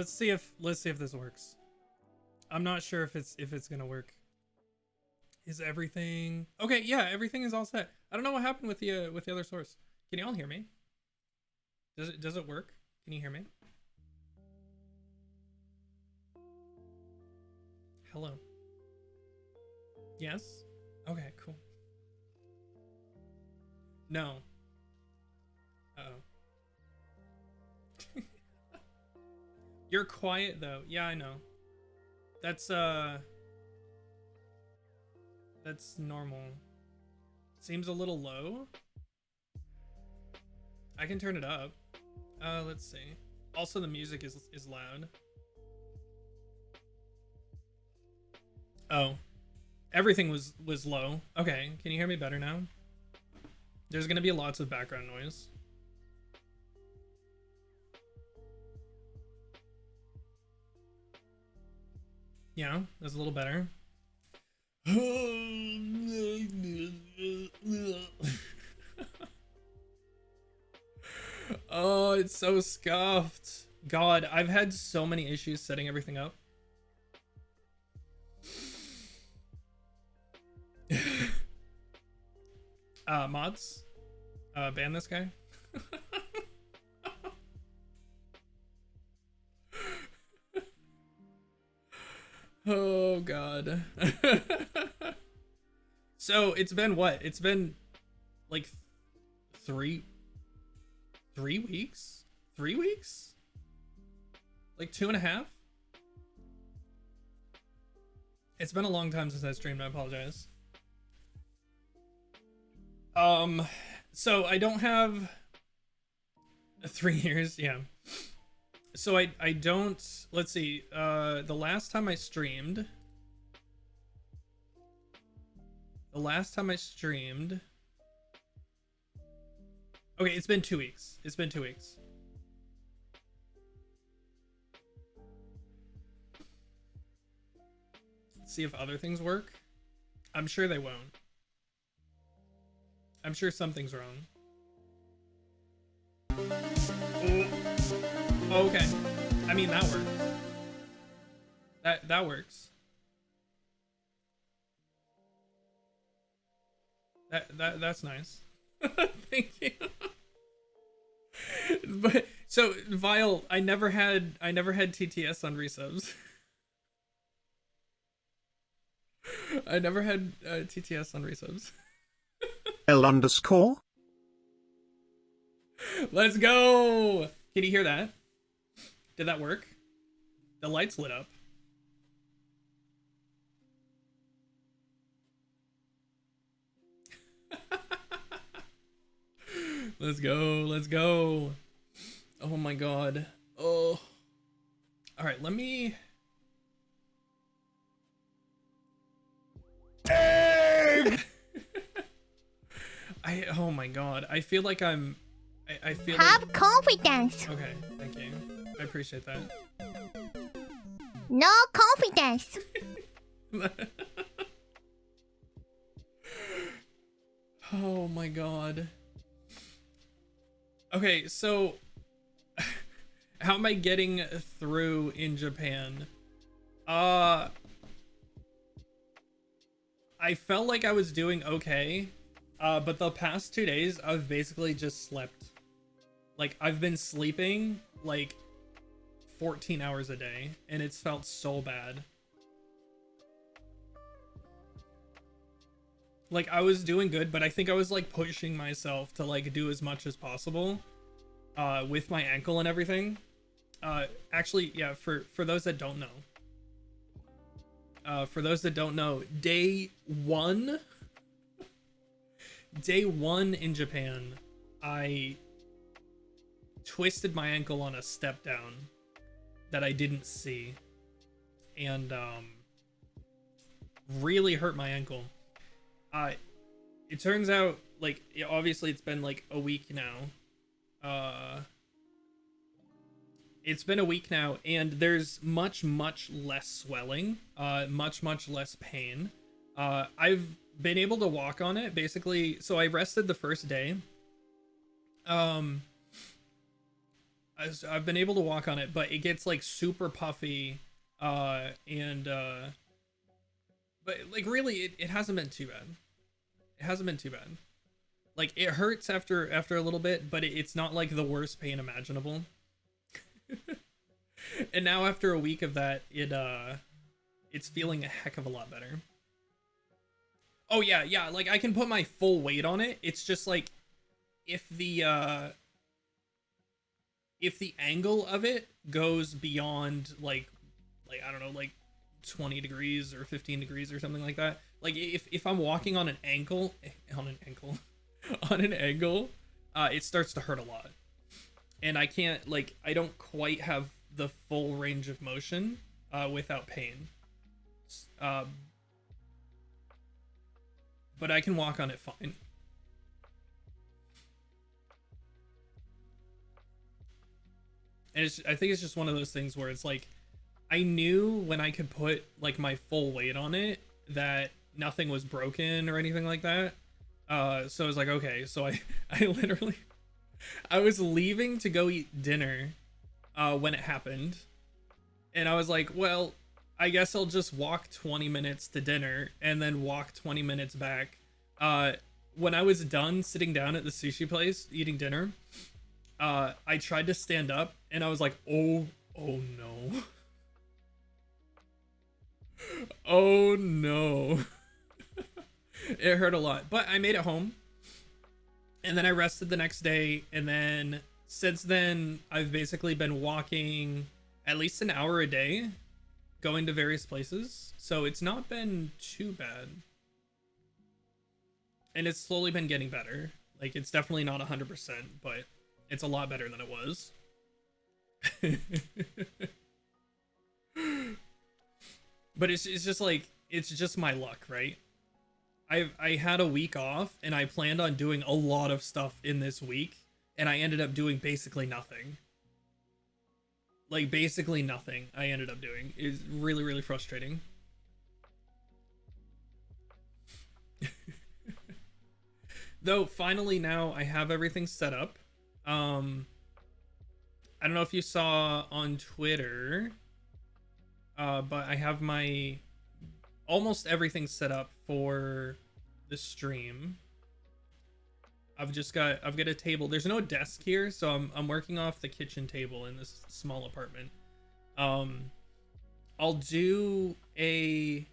let's see if this works. I'm not sure if it's gonna work. Is everything okay? Yeah, everything is all set. I don't know what happened with the other source. Can you all hear me? Does it work? Can you hear me? Hello. Yes. Okay. Cool. No. Uh-oh. You're quiet though. Yeah, I know. That's normal. Seems a little low. I can turn it up. Let's see. Also the music is loud. Oh. Everything was low. Okay, can you hear me better now? There's gonna be lots of background noise. Yeah, that's a little better. Oh, it's so scuffed. God, I've had so many issues setting everything up. Mods, ban this guy. Oh God. So it's been what? It's been like 3 weeks? 3 weeks? Like 2.5? It's been a long time since I streamed, I apologize. So I don't have 3 years, yeah. So I don't, let's see, the last time I streamed, okay, it's been 2 weeks. It's been 2 weeks. Let's see if other things work. I'm sure they won't. I'm sure something's wrong. Oh, okay. I mean, that works. That works. That's nice. Thank you. But so Vile, I never had TTS on resubs. I never had TTS on resubs. L_. Let's go. Can you hear that? Did that work? The lights lit up. Let's go. Let's go. Oh my God. Oh. All right, let me. Oh my God. I feel like I'm. I feel. Have like... confidence. Okay, thank you. I appreciate that. No confidence. Oh my God. Okay, so how am I getting through in Japan? I felt like I was doing okay, but the past 2 days I've basically just slept. Like, I've been sleeping like 14 hours a day, and it's felt so bad. Like, I was doing good, but I think I was like pushing myself to like do as much as possible with my ankle and everything. Actually, yeah, for those that don't know, day one in Japan, I twisted my ankle on a step down that I didn't see, and really hurt my ankle. It turns out, like, obviously it's been like a week now. It's been a week now, and there's much less swelling, much less pain. I've been able to walk on it basically. So I rested the first day. I've been able to walk on it, but it gets like super puffy, and but like really, it hasn't been too bad. It hasn't been too bad. Like it hurts after a little bit, but it's not like the worst pain imaginable. And now after a week of that, it's feeling a heck of a lot better. Oh yeah, yeah, like I can put my full weight on it. It's just like if the angle of it goes beyond like I don't know, like 20 degrees or 15 degrees or something like that. Like if I'm walking on an ankle on an ankle on an angle, it starts to hurt a lot. And I can't, like, I don't quite have the full range of motion without pain. But I can walk on it fine. And I think it's just one of those things where it's like, I knew when I could put like my full weight on it that nothing was broken or anything like that. So I was like, okay, so I literally, I was leaving to go eat dinner when it happened. And I was like, well, I guess I'll just walk 20 minutes to dinner and then walk 20 minutes back. When I was done sitting down at the sushi place eating dinner, I tried to stand up and I was like, oh no. Oh no. It hurt a lot, but I made it home. And then I rested the next day, and then since then I've basically been walking at least an hour a day, going to various places. So it's not been too bad. And it's slowly been getting better. Like it's definitely not 100%, but it's a lot better than it was. But it's just like, it's just my luck, right? I had a week off and I planned on doing a lot of stuff in this week, and I ended up doing basically nothing. Like basically nothing I ended up doing. It's really, really frustrating. Though finally now I have everything set up. I don't know if you saw on Twitter, but I have my almost everything set up for the stream. I've got a table. There's no desk here, so I'm working off the kitchen table in this small apartment. I'll do a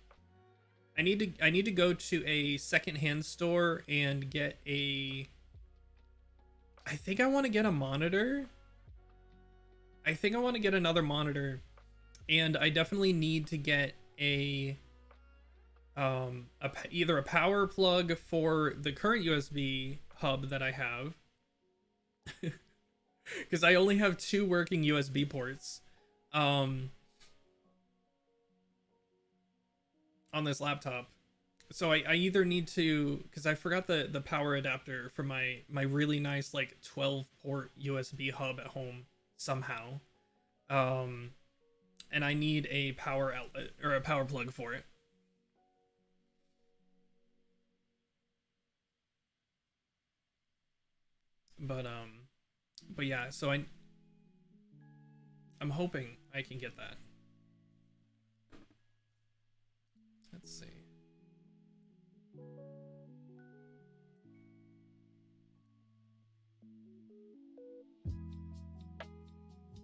I need to go to a secondhand store and get a I think I want to get a monitor. I think I want to get another monitor, and I definitely need to get either a power plug for the current USB hub that I have, because I only have 2 working USB ports on this laptop. So I either need to, because I forgot the power adapter for my really nice like 12 port USB hub at home somehow, and I need a power outlet or a power plug for it. But yeah, so I'm hoping I can get that. Let's see.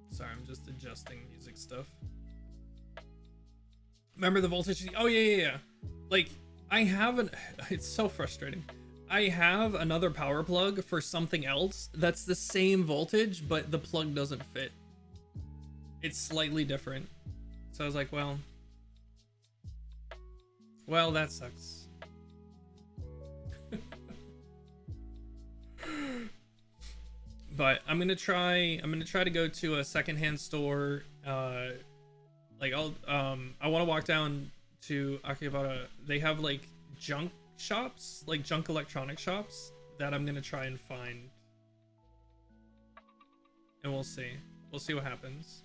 Sorry, I'm just adjusting music stuff. Remember the voltage? Oh yeah. Like I have it's so frustrating. I have another power plug for something else that's the same voltage, but the plug doesn't fit. It's slightly different. So I was like, well, that sucks. But I'm gonna try to go to a secondhand store. Like I want to walk down to Akihabara. They have like junk shops, like junk electronic shops, that I'm gonna try and find, and we'll see what happens.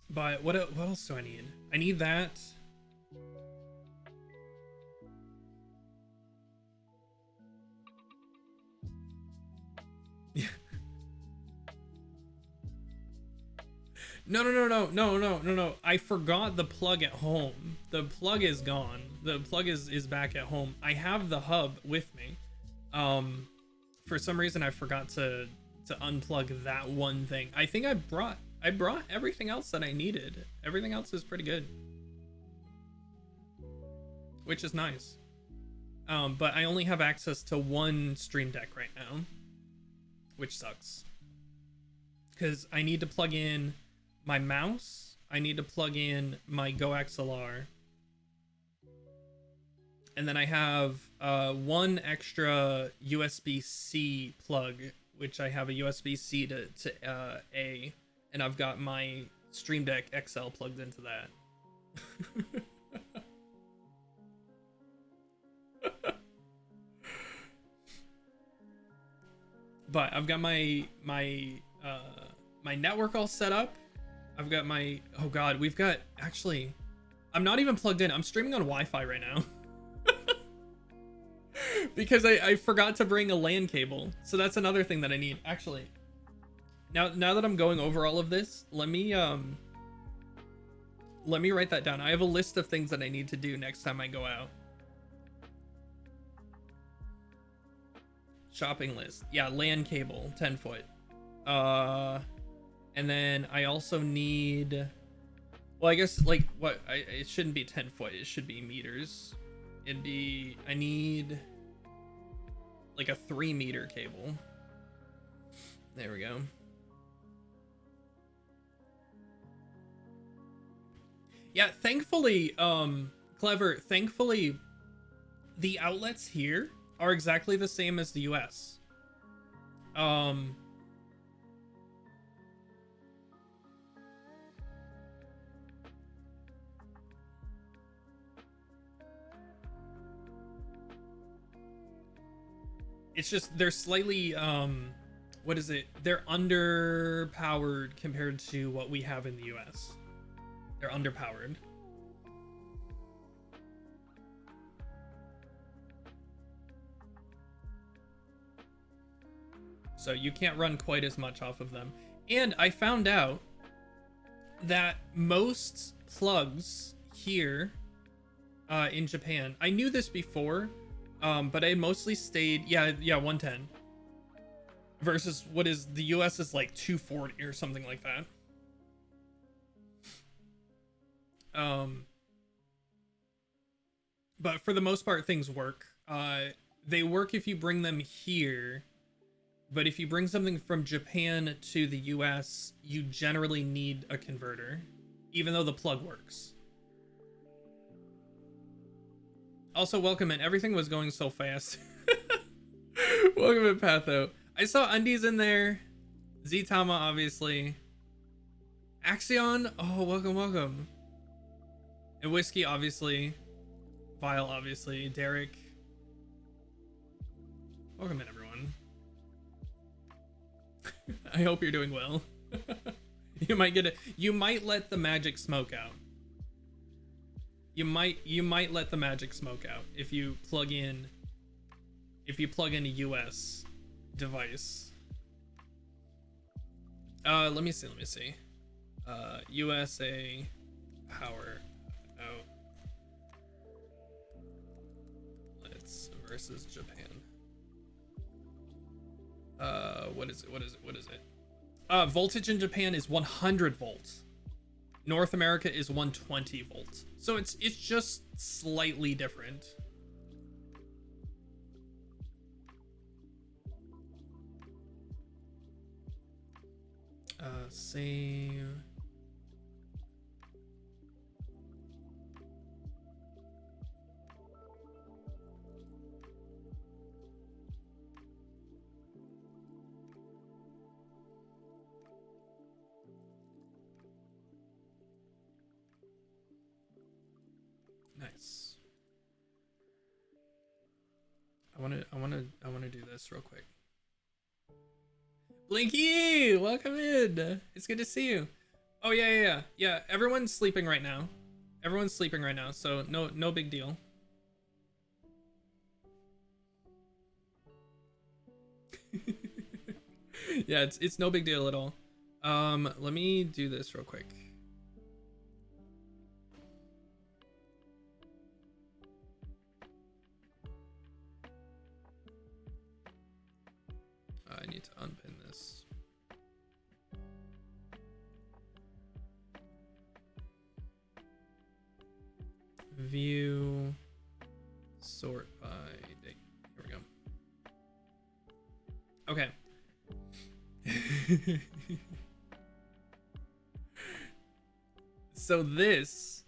But what else do I need? I need that. No. I forgot the plug at home. The plug is gone. The plug is back at home. I have the hub with me. For some reason I forgot to unplug that one thing. I think I brought everything else that I needed. Everything else is pretty good, which is nice. But I only have access to one Stream Deck right now, which sucks. Because I need to plug in my mouse, I need to plug in my Go XLR, and then I have one extra USB-C plug, which I have a USB-C to A, and I've got my Stream Deck XL plugged into that. But I've got my network all set up. I've got my, oh god, we've got, actually, I'm not even plugged in. I'm streaming on Wi-Fi right now. Because I forgot to bring a LAN cable. So that's another thing that I need. Actually, now that I'm going over all of this, let me write that down. I have a list of things that I need to do next time I go out. Shopping list. Yeah, LAN cable, 10 foot. And then I also need, well, I guess like it shouldn't be 10 foot. It should be meters. I need like a 3-meter cable. There we go. Yeah, thankfully, Clever, thankfully, the outlets here are exactly the same as the US. It's just they're slightly what is it? They're underpowered compared to what we have in the US. They're underpowered. So you can't run quite as much off of them. And I found out that most plugs here in Japan, I knew this before, but I mostly stayed, yeah, 110. Versus what is, the US is like 240 or something like that. But for the most part, things work. They work if you bring them here. But if you bring something from Japan to the US, you generally need a converter, even though the plug works. Also, welcome in. Everything was going so fast. Welcome in, Patho. I saw Undies in there. Ztama, obviously. Axion. Oh, welcome. And Whiskey, obviously. Vile, obviously. Derek. Welcome in, everyone. I hope you're doing well. You might let the magic smoke out. You might let the magic smoke out if you plug in a US device. Let me see. USA power out. Let's versus Japan. What is it? Voltage in Japan is 100 volts. North America is 120 volts. So it's just slightly different. Save. Nice. I wanna do this real quick. Blinky, welcome in. It's good to see you. Oh yeah. Everyone's sleeping right now. So no big deal. Yeah, it's no big deal at all. Let me do this real quick. I need to unpin this. View, sort by date. Here we go. Okay. So these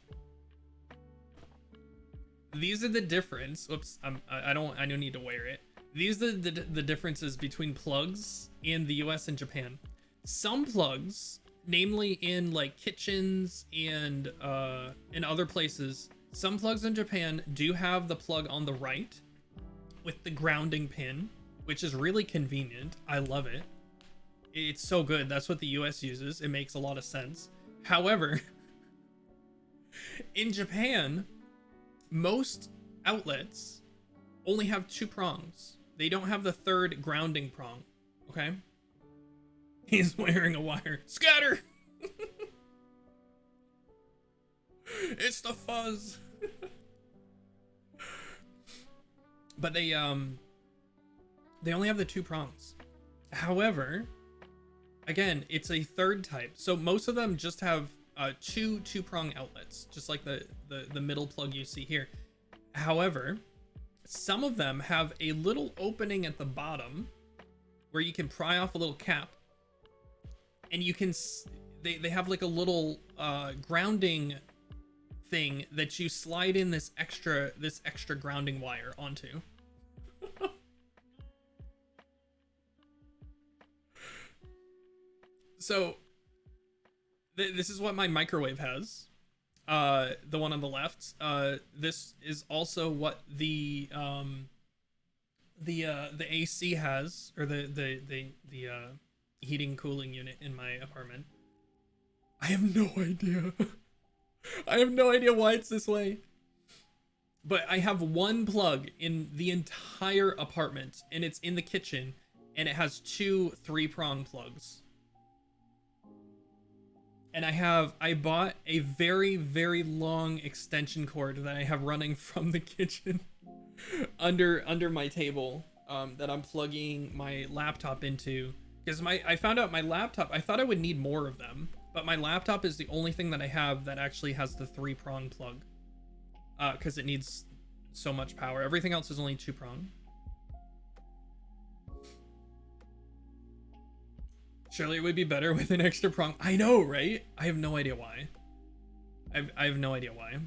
are the difference. Whoops, I don't need to wear it. These are the differences between plugs in the US and Japan. Some plugs, namely in like kitchens and in other places, some plugs in Japan do have the plug on the right with the grounding pin, which is really convenient. I love it. It's so good. That's what the US uses. It makes a lot of sense. However, in Japan, most outlets only have 2 prongs. They don't have the third grounding prong. Okay? He's wearing a wire. Scatter! It's the fuzz. But they only have the 2 prongs. However, again, it's a third type. So most of them just have two prong outlets, just like the middle plug you see here. However, some of them have a little opening at the bottom where you can pry off a little cap, and you can they have like a little grounding thing that you slide in this extra grounding wire onto. So this is what my microwave has. The one on the left. This is also what the AC has, or the heating cooling unit in my apartment. I have no idea. I have no idea why it's this way. But I have one plug in the entire apartment, and it's in the kitchen, and it has 2 3-prong plugs. And I bought a very, very long extension cord that I have running from the kitchen under my table, that I'm plugging my laptop into. Because I found out my laptop, I thought I would need more of them, but my laptop is the only thing that I have that actually has the 3-prong plug. Because it needs so much power. Everything else is only 2-prong. Surely it would be better with an extra prong. I know, right? I have no idea why. I have no idea why.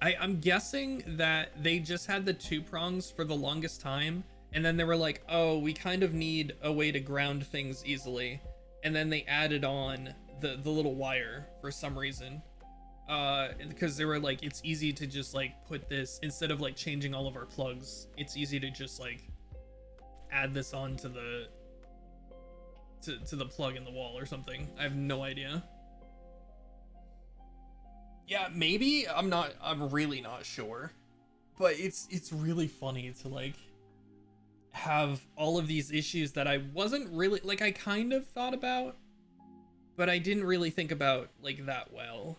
I'm guessing that they just had the 2 prongs for the longest time, and then they were like, oh, we kind of need a way to ground things easily. And then they added on the little wire for some reason. Because they were like, it's easy to just like put this, instead of like changing all of our plugs, it's easy to just like add this on to the plug in the wall or something. I have no idea. Yeah, maybe. I'm really not sure, but it's really funny to like have all of these issues that I wasn't really like, I kind of thought about, but I didn't really think about like that well.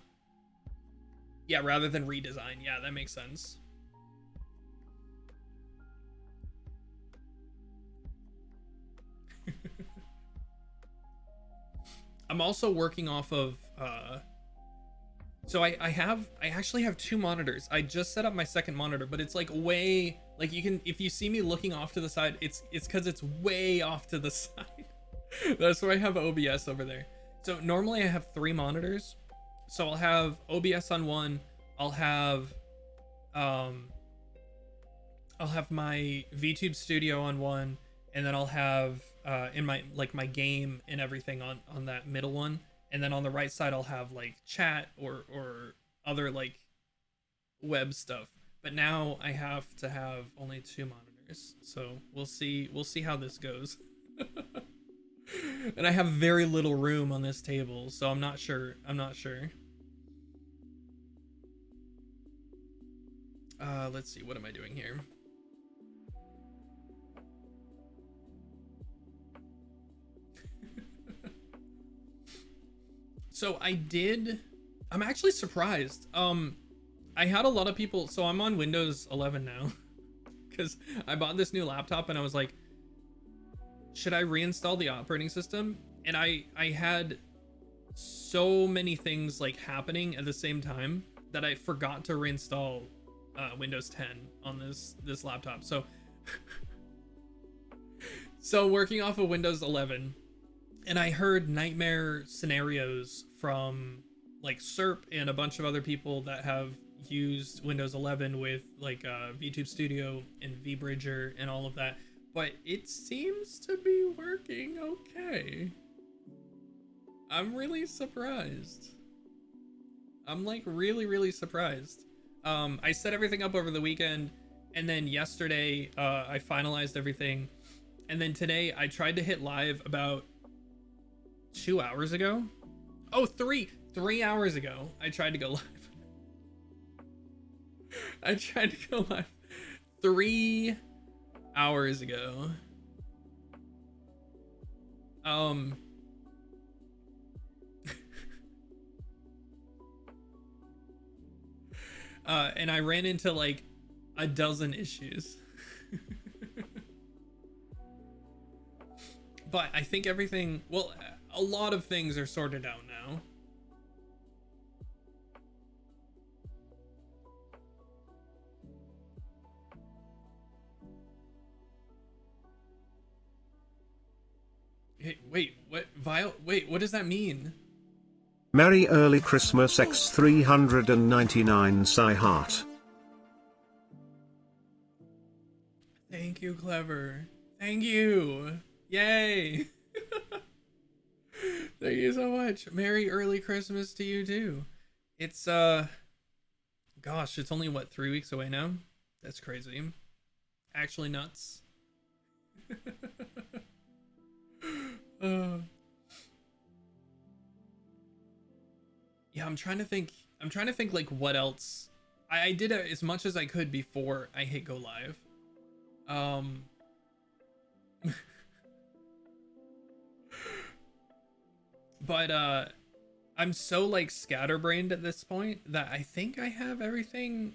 Yeah, rather than redesign. Yeah, that makes sense. I'm also working off of so I actually have 2 monitors. I just set up my second monitor, but it's like way, like, you can, if you see me looking off to the side, it's because it's way off to the side. That's where I have OBS over there. So normally I have 3 monitors. So I'll have OBS on one, I'll have my VTube Studio on one, and then I'll have in my my game and everything on that middle one, and then on the right side I'll have like chat or other like web stuff. But now I have to have only 2 monitors, so we'll see how this goes. And I have very little room on this table, so I'm not sure. Let's see, what am I doing here? So I'm actually surprised. I had a lot of people, so I'm on Windows 11 now because I bought this new laptop and I was like, should I reinstall the operating system? And I had so many things like happening at the same time that I forgot to reinstall Windows 10 on this laptop. So working off of Windows 11, and I heard nightmare scenarios from like SERP and a bunch of other people that have used Windows 11 with like VTube Studio and VBridger and all of that, but it seems to be working okay. I'm really surprised. I'm like really surprised. I set everything up over the weekend, and then yesterday I finalized everything, and then today I tried to hit live about 2 hours ago. Oh, 3 hours ago I tried to go live. I tried to go live 3 hours ago. And I ran into like a dozen issues. But I think everything, well, a lot of things are sorted out now. Hey, wait, what? Wait, what does that mean? Merry Early Christmas X399 Sigh Heart. Thank you, Clever. Thank you. Yay. Thank you so much. Merry early Christmas to you too. It's gosh, it's only what, 3 weeks away now? That's crazy. Actually nuts. Yeah, I'm trying to think like what else. I did as much as I could before I hit go live. But I'm so like scatterbrained at this point that I think I have everything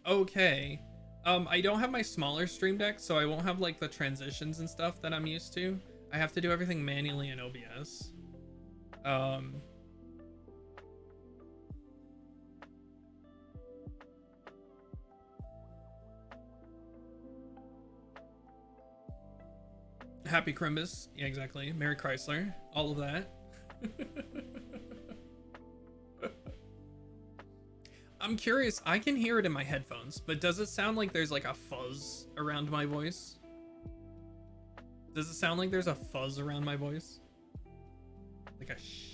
okay. I don't have my smaller stream deck, so I won't have like the transitions and stuff that I'm used to. I have to do everything manually in OBS. Happy Crimbus. Yeah, exactly. Merry Chrysler. All of that. I'm curious. I can hear it in my headphones, but does it sound like there's like a fuzz around my voice? Does it sound like there's a fuzz around my voice? Like a shh.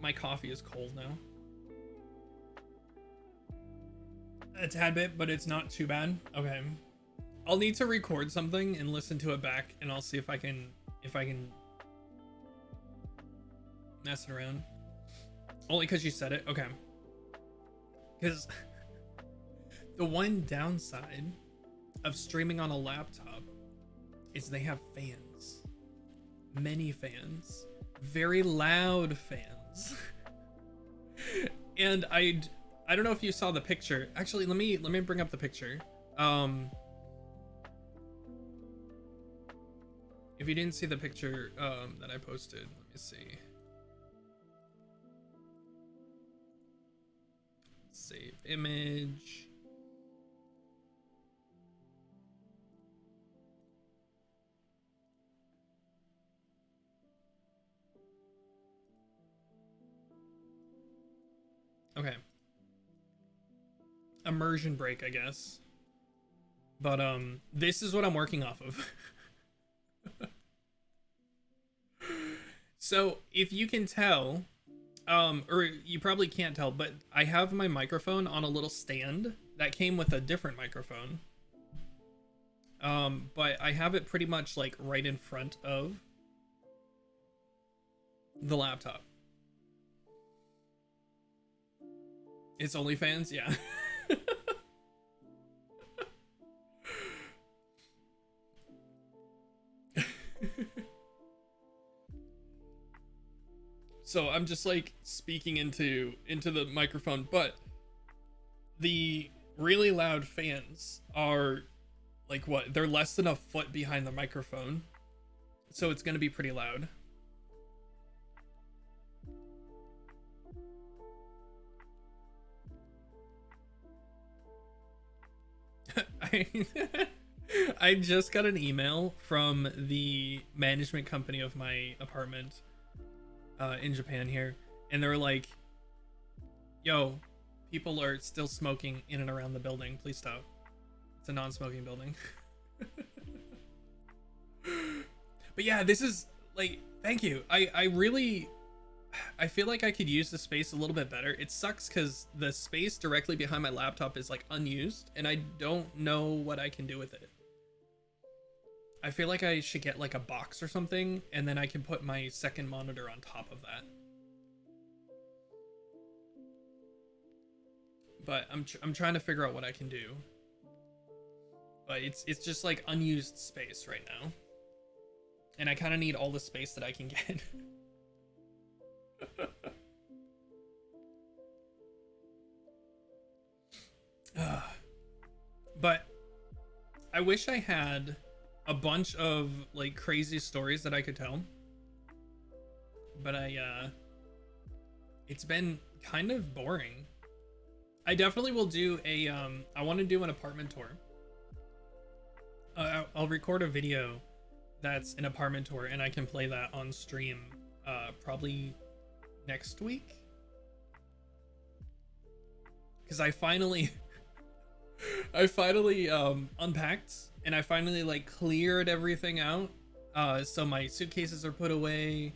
My coffee is cold now. A tad bit, but it's not too bad. Okay. I'll need to record something and listen to it back, and I'll see if I can mess it around. Only because you said it. Okay. Because the one downside of streaming on a laptop is they have fans. Many fans. Very loud fans. And I don't know if you saw the picture. Actually, let me bring up the picture. If you didn't see the picture that I posted, let me see. Save image. Okay. Immersion break, I guess. But this is what I'm working off of. So if you can tell, or you probably can't tell, but I have my microphone on a little stand that came with a different microphone. But I have it pretty much like right in front of the laptop. It's OnlyFans, yeah. So I'm just like speaking into the microphone, but the really loud fans are like what? They're less than a foot behind the microphone. So it's going to be pretty loud. I just got an email from the management company of my apartment in Japan here, and they were like, yo, people are still smoking in and around the building. Please stop. It's a non-smoking building. But yeah, this is like, thank you. I feel like I could use the space a little bit better. It sucks because the space directly behind my laptop is like unused, and I don't know what I can do with it. I feel like I should get like a box or something, and then I can put my second monitor on top of that. But I'm trying to figure out what I can do. But it's just like unused space right now, and I kind of need all the space that I can get. But I wish I had a bunch of like crazy stories that I could tell, but it's been kind of boring. I definitely will do a I want to do an apartment tour. I'll record a video that's an apartment tour, and I can play that on stream probably next week, because I finally unpacked, and I finally like cleared everything out, so my suitcases are put away,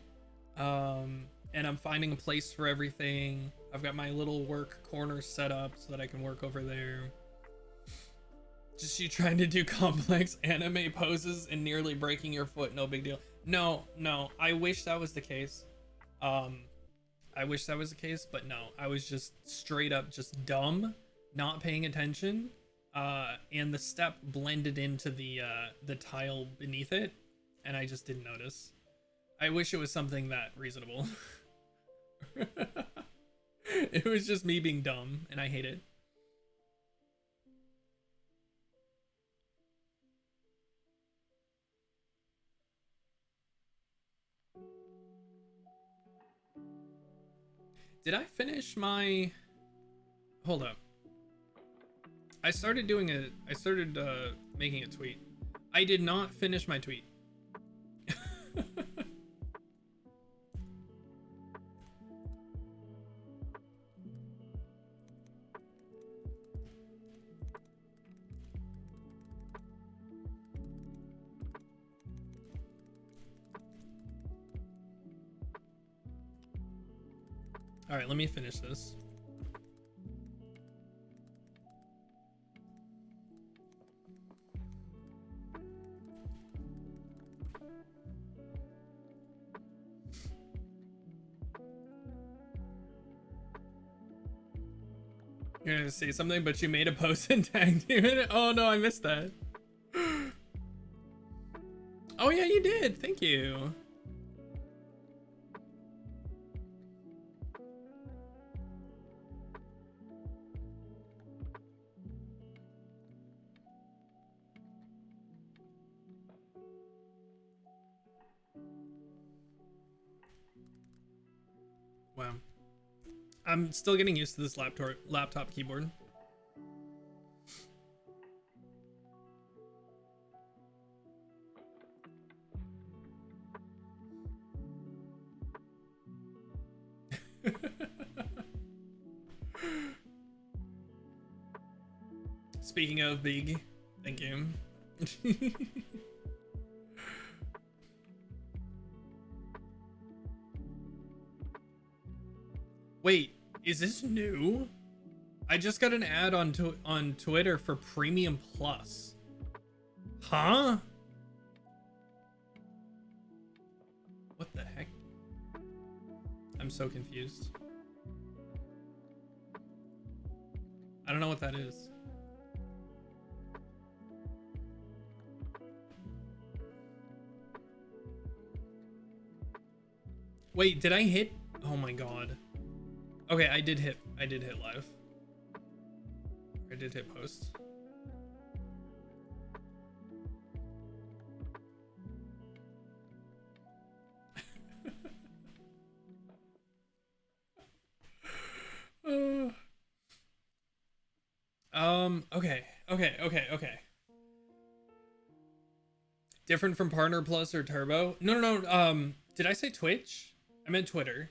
and I'm finding a place for everything. I've got my little work corner set up so that I can work over there. Just you trying to do complex anime poses and nearly breaking your foot, no big deal. No, I wish that was the case. I wish that was the case, but no, I was just straight up just dumb, not paying attention, and the step blended into the tile beneath it, and I just didn't notice. I wish it was something that reasonable. It was just me being dumb, and I hate it. Did I finish my... Hold up. I started making a tweet. I did not finish my tweet. All right, let me finish this. You're gonna say something, but you made a post and tagged you in it? Oh no, I missed that. Oh yeah, you did. Thank you. Wow. I'm still getting used to this laptop keyboard. Speaking of big, thank you. Wait, is this new? I just got an ad on Twitter for Premium Plus. Huh? What the heck? I'm so confused. I don't know what that is. Wait, did I hit Oh my god. Okay, I did hit live. I did hit post. Okay. Different from Partner Plus or Turbo? No. Did I say Twitch? I meant Twitter.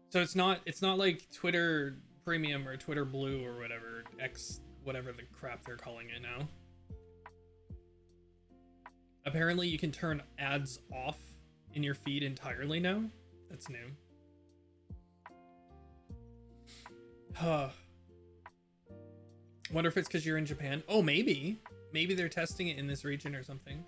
So it's not like Twitter Premium or Twitter Blue or whatever, X, whatever the crap they're calling it now. Apparently you can turn ads off in your feed entirely now. That's new. Wonder if it's because you're in Japan. Oh, maybe. Maybe they're testing it in this region or something.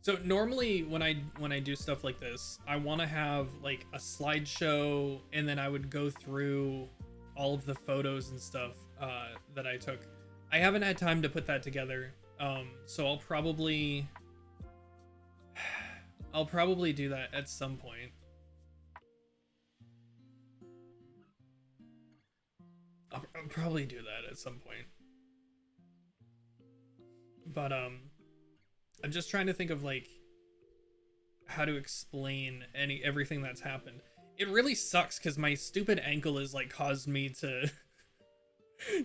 So normally when I do stuff like this, I want to have like a slideshow, and then I would go through all of the photos and stuff that I took. I haven't had time to put that together, so I'll probably do that at some point. I'll probably do that at some point. But I'm just trying to think of like how to explain everything that's happened. It really sucks because my stupid ankle has like caused me to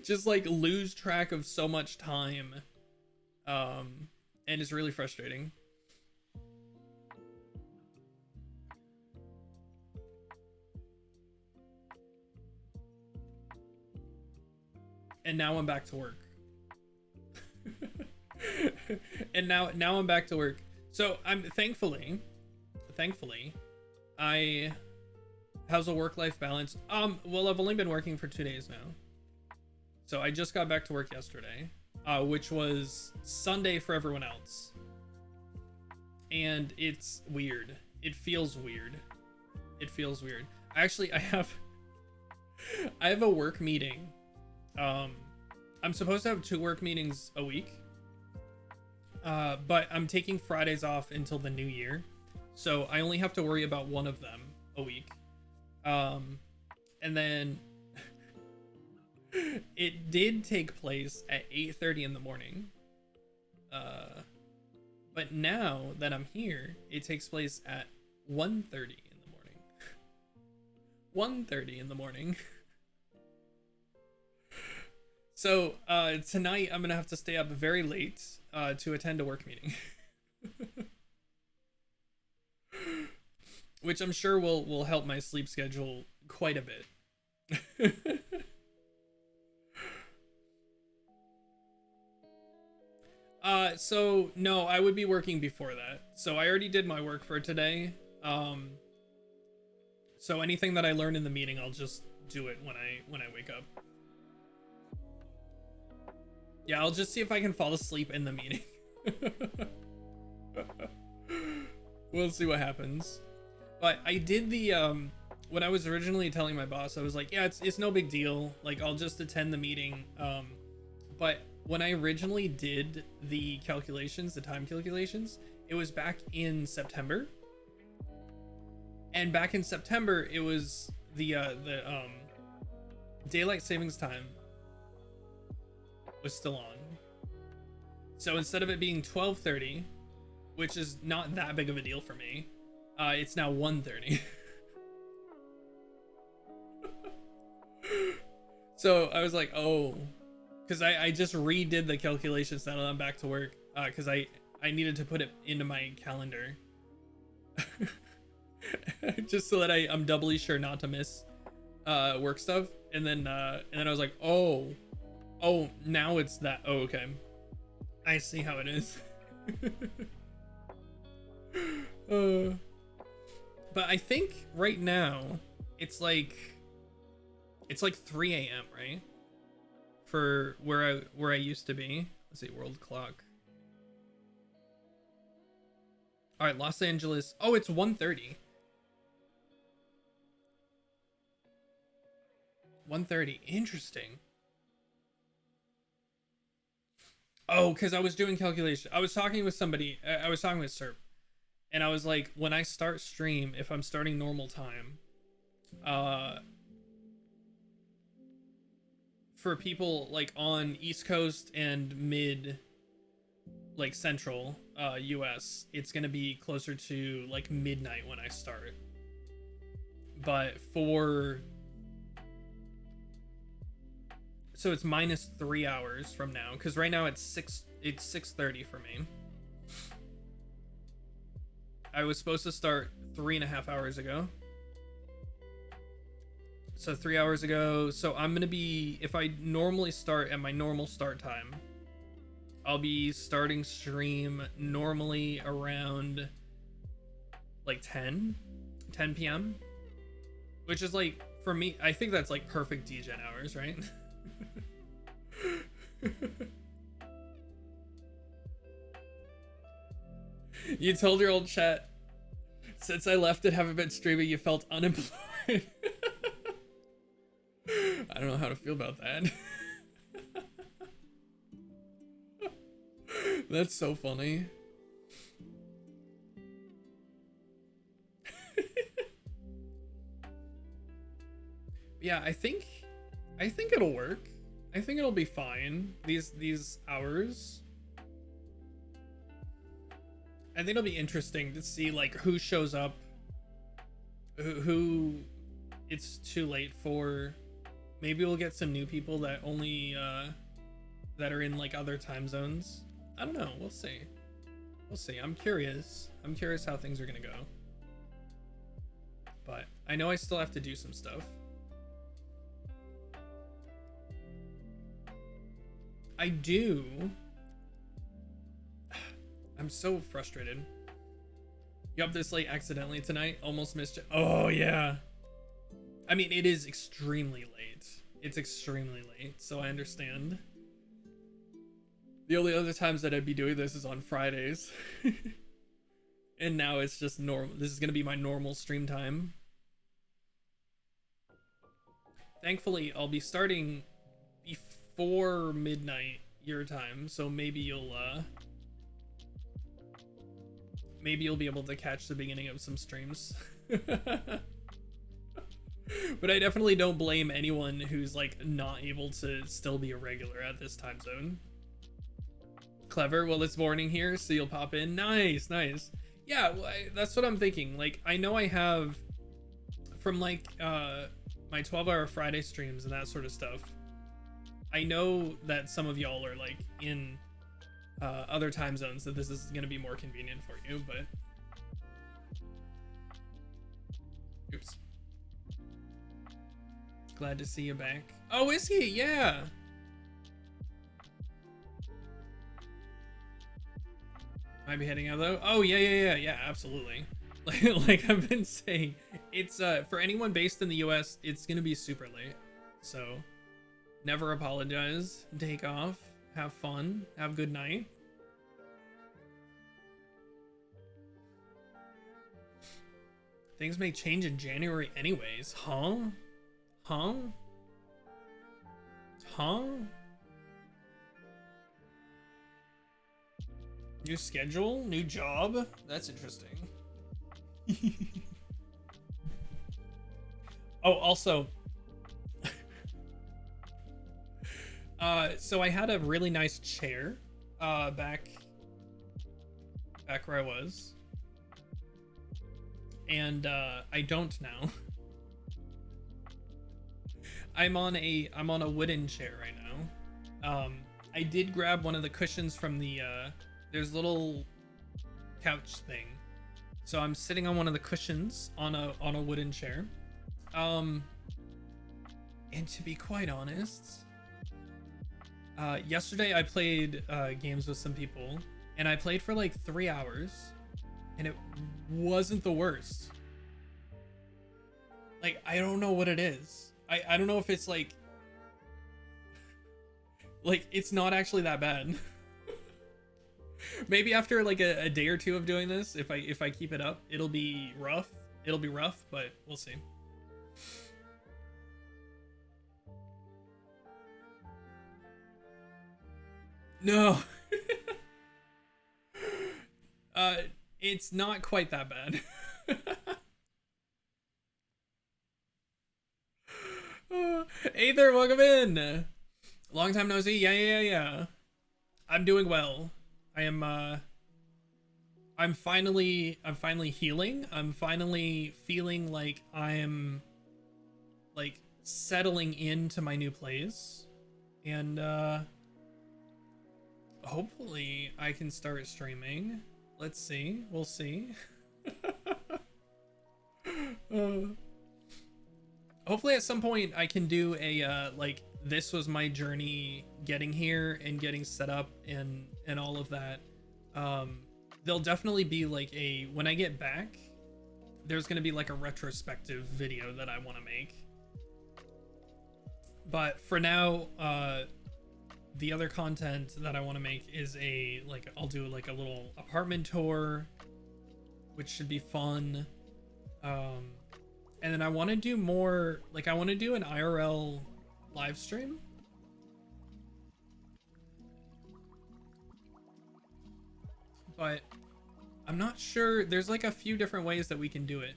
just like lose track of so much time, and it's really frustrating. And now I'm back to work. And now I'm back to work. So I'm thankfully how's a work-life balance? Well, I've only been working for 2 days now. So I just got back to work yesterday, which was Sunday for everyone else. And it's weird. It feels weird. Actually, I have a work meeting. I'm supposed to have 2 work meetings a week. But I'm taking Fridays off until the new year. So I only have to worry about one of them a week. And then it did take place at 8:30 in the morning. But now that I'm here, it takes place at 1:30 in the morning. 1:30 in the morning. So tonight I'm gonna have to stay up very late to attend a work meeting. Which I'm sure will help my sleep schedule quite a bit. So no, I would be working before that. So I already did my work for today. So anything that I learn in the meeting, I'll just do it when I wake up. Yeah, I'll just see if I can fall asleep in the meeting. We'll see what happens. But I did the when I was originally telling my boss, I was like, yeah, it's no big deal. Like, I'll just attend the meeting. But when I originally did the calculations, the time calculations, it was back in September. And back in September, it was the daylight savings time was still on. So instead of it being 12:30, which is not that big of a deal for me, it's now 1:30. So I was like, oh, because I just redid the calculations now that I'm back to work, because I needed to put it into my calendar. Just so that I'm doubly sure not to miss work stuff. And then I was like, oh, now it's that. Oh, okay, I see how it is. But I think right now it's like 3 a.m. right, for where I used to be. Let's see, world clock. All right, Los Angeles. Oh, it's 1:30. 1:30. Interesting. Oh, because I was doing calculation. I was talking with somebody. I was talking with Serp, and I was like, when I start stream, if I'm starting normal time, for people like on East Coast and mid, like Central, US, it's gonna be closer to like midnight when I start. But so it's minus 3 hours from now, because right now it's 6:30 for me. I was supposed to start 3.5 hours ago. So 3 hours ago. So I'm gonna be, if I normally start at my normal start time, I'll be starting stream normally around like 10 p.m. Which is like, for me, I think that's like perfect DGen hours, right? You told your old chat, since I left it, haven't been streaming, you felt unemployed. I don't know how to feel about that. That's so funny. Yeah, I think it'll work. I think it'll be fine. These hours. I think it'll be interesting to see like who shows up, who it's too late for. Maybe we'll get some new people that only that are in like other time zones. I don't know. We'll see. We'll see. I'm curious. I'm curious how things are gonna go. But I know I still have to do some stuff. I do. I'm so frustrated. You up this late accidentally tonight? Almost missed it. Oh yeah. I mean, it is extremely late. It's extremely late, so I understand. The only other times that I'd be doing this is on Fridays. And now it's just normal. This is gonna be my normal stream time. Thankfully, I'll be starting before midnight your time, so maybe you'll be able to catch the beginning of some streams. But I definitely don't blame anyone who's like not able to still be a regular at this time zone. Clever. Well, it's morning here, so you'll pop in. Nice. Yeah, well, that's what I'm thinking. Like, I know I have from like my 12-hour Friday streams and that sort of stuff. I know that some of y'all are like in other time zones, that this is going to be more convenient for you, but oops. Glad to see you back. Oh, is he? Yeah. Might be heading out though. Oh yeah, absolutely. Like I've been saying, it's for anyone based in the US, it's gonna be super late. So never apologize. Take off. Have fun. Have a good night. Things may change in January anyways. Huh? New schedule? New job? That's interesting. Oh, also, so I had a really nice chair back where I was, and I don't now. I'm on a wooden chair right now. I did grab one of the cushions from the there's a little couch thing, so I'm sitting on one of the cushions on a wooden chair. And to be quite honest, yesterday I played games with some people, and I played for like 3 hours, and it wasn't the worst. Like, I don't know what it is. I don't know if it's like it's not actually that bad. Maybe after like a day or two of doing this, if I keep it up, it'll be rough, but we'll see. No. It's not quite that bad. Aether, welcome in. Long time no see. Yeah. I'm doing well. I am I'm finally healing. I'm finally feeling like I'm like settling into my new place. And hopefully I can start streaming. Let's see. We'll see. Hopefully at some point I can do a like this was my journey getting here and getting set up and all of that. There'll definitely be like a when I get back, there's gonna be like a retrospective video that I want to make. But for now, the other content that I want to make is a like I'll do like a little apartment tour, which should be fun. And then I want to do more like I want to do an IRL live stream. But I'm not sure. There's like a few different ways that we can do it.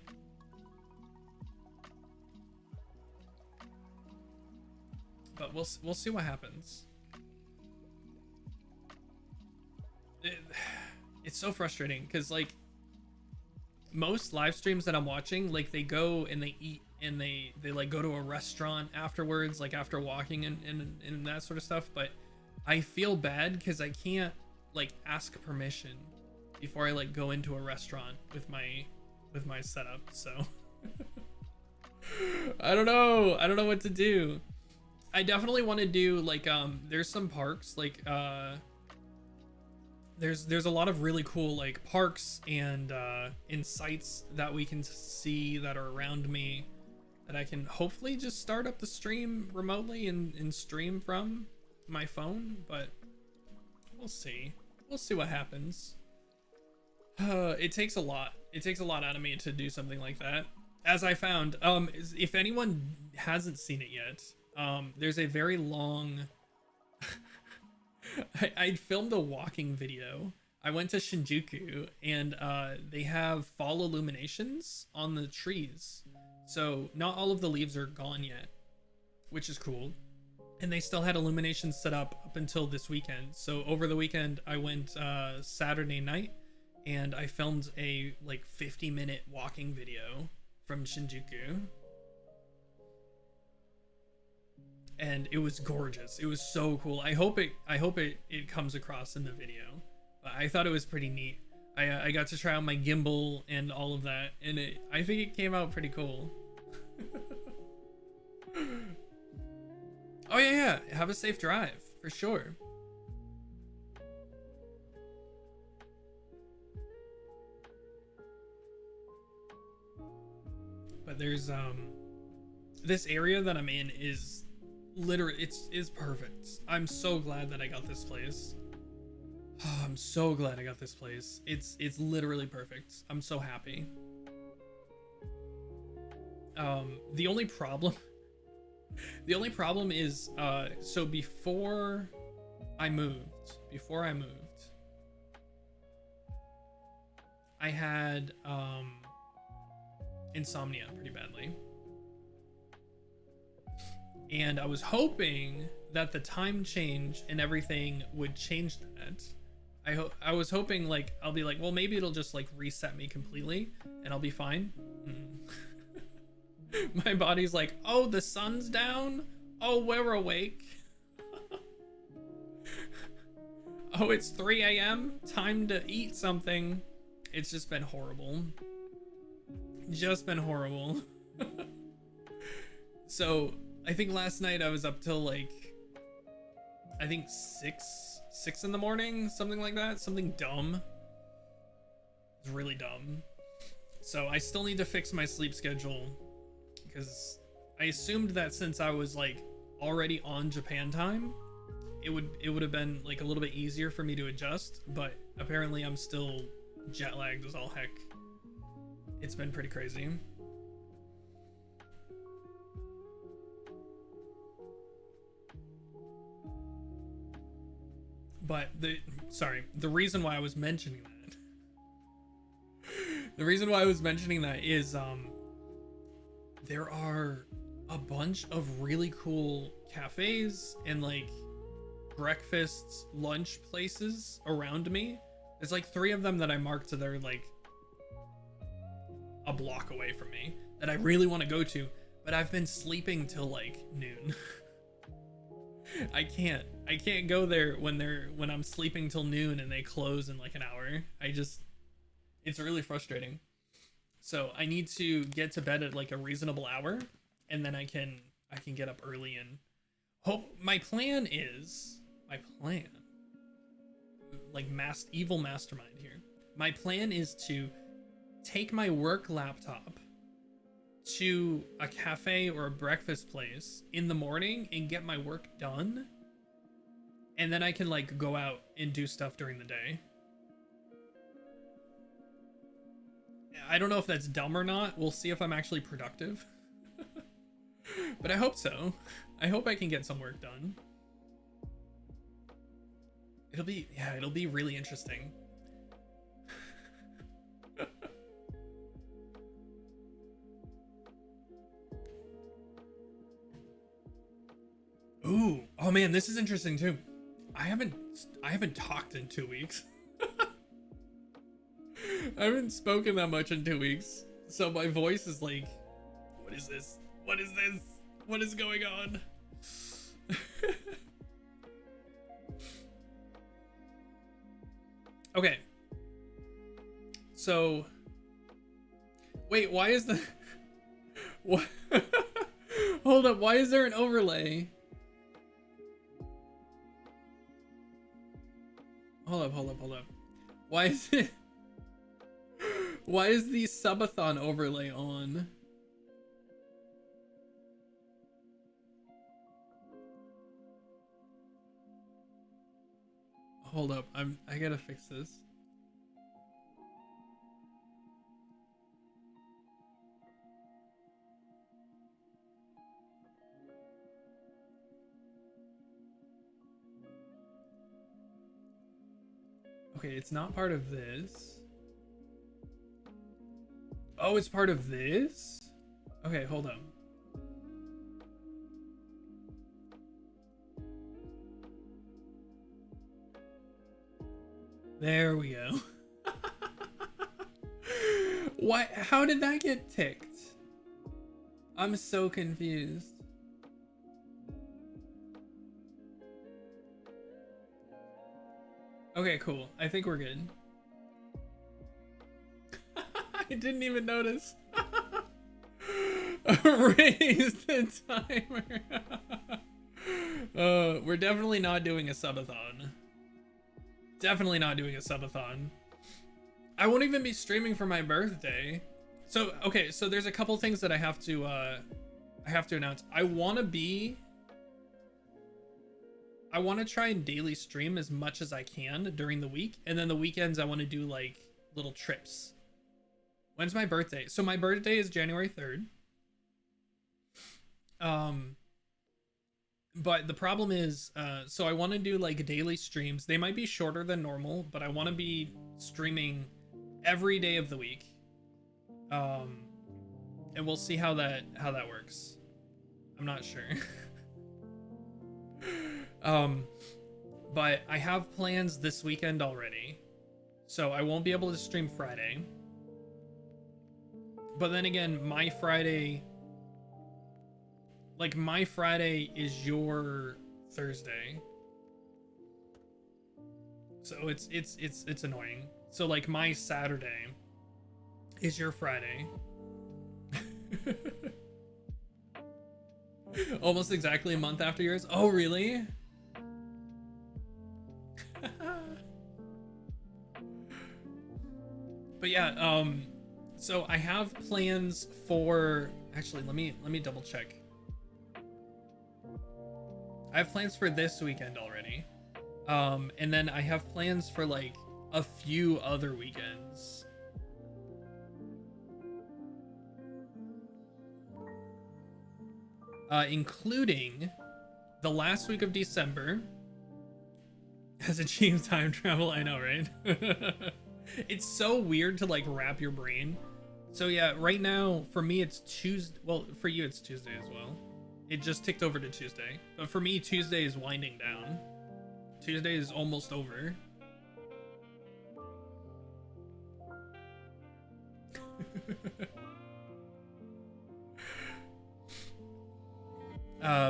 But we'll see what happens. It's so frustrating because like most live streams that I'm watching, like they go and they eat and they like go to a restaurant afterwards, like after walking and that sort of stuff. But I feel bad because I can't like ask permission before I like go into a restaurant with my setup. So I don't know what to do. I definitely want to do like there's some parks like there's a lot of really cool like parks and sites that we can see that are around me that I can hopefully just start up the stream remotely and stream from my phone, but we'll see what happens. It takes a lot out of me to do something like that, as I found. If anyone hasn't seen it yet, there's a very long I filmed a walking video. I went to Shinjuku and they have fall illuminations on the trees. So not all of the leaves are gone yet, which is cool. And they still had illuminations set up until this weekend. So over the weekend, I went Saturday night and I filmed a like 50-minute walking video from Shinjuku. And it was gorgeous. It was so cool. I hope it comes across in the video. But I thought it was pretty neat. I got to try out my gimbal and all of that, and I think it came out pretty cool. Oh yeah, have a safe drive for sure. But there's this area that I'm in is literally it's perfect. I'm so glad that I got this place. Oh, I'm so glad I got this place. It's literally perfect. I'm so happy. The only problem is so before I moved, I had insomnia pretty badly. And I was hoping that the time change and everything would change that. I was hoping like I'll be like, well, maybe it'll just like reset me completely and I'll be fine. My body's like, oh, the sun's down. Oh, we're awake. Oh, it's 3 a.m. Time to eat something. It's just been horrible. So I think last night I was up till like, I think 6 in the morning, something like that, something dumb. It's really dumb. So I still need to fix my sleep schedule because I assumed that since I was like already on Japan time, it would have been like a little bit easier for me to adjust, but apparently I'm still jet lagged as all heck. It's been pretty crazy. But the reason why I was mentioning that is there are a bunch of really cool cafes and like breakfasts, lunch places around me. There's like 3 of them that I marked, so they're like a block away from me that I really want to go to, but I've been sleeping till like noon. I can't go there when I'm sleeping till noon and they close in like an hour. It's really frustrating. So I need to get to bed at like a reasonable hour, and then I can get up early and hope. My plan, like evil mastermind here. My plan is to take my work laptop to a cafe or a breakfast place in the morning and get my work done, and then I can like go out and do stuff during the day. I don't know if that's dumb or not. We'll see if I'm actually productive. But I hope so. I hope I can get some work done. It'll be really interesting. Ooh, oh man, this is interesting too. I haven't talked in 2 weeks. I haven't spoken that much in 2 weeks, so my voice is like, what is this? What is this? What is going on? Okay. So, wait, why is the what? Hold up, why is there an overlay? Hold up. Why is it? Why is the subathon overlay on? Hold up, I gotta fix this. Okay, it's not part of this. Oh, it's part of this? Okay, hold on. There we go. What? How did that get ticked? I'm so confused. Okay, cool. I think we're good. I didn't even notice. Raise the timer. We're definitely not doing a subathon. Definitely not doing a subathon. I won't even be streaming for my birthday. So, okay, so there's a couple things that I have to announce. I want to try and daily stream as much as I can during the week, and then the weekends I want to do like little trips. When's my birthday? So my birthday is January 3rd. But the problem is, so I want to do like daily streams. They might be shorter than normal, but I want to be streaming every day of the week. And we'll see how that works. I'm not sure. But I have plans this weekend already, so I won't be able to stream Friday. But then again, my Friday is your Thursday, so it's annoying. So like my Saturday is your Friday. Almost exactly a month after yours. Oh really? But yeah, so I have plans for, actually let me double check. I have plans for this weekend already. And then I have plans for like a few other weekends. Including the last week of December, has achieved time travel. I know, right? It's so weird to like wrap your brain. So yeah, right now for me it's Tuesday. Well, for you it's Tuesday as well. It just ticked over to Tuesday. But for me, Tuesday is winding down. Tuesday is almost over.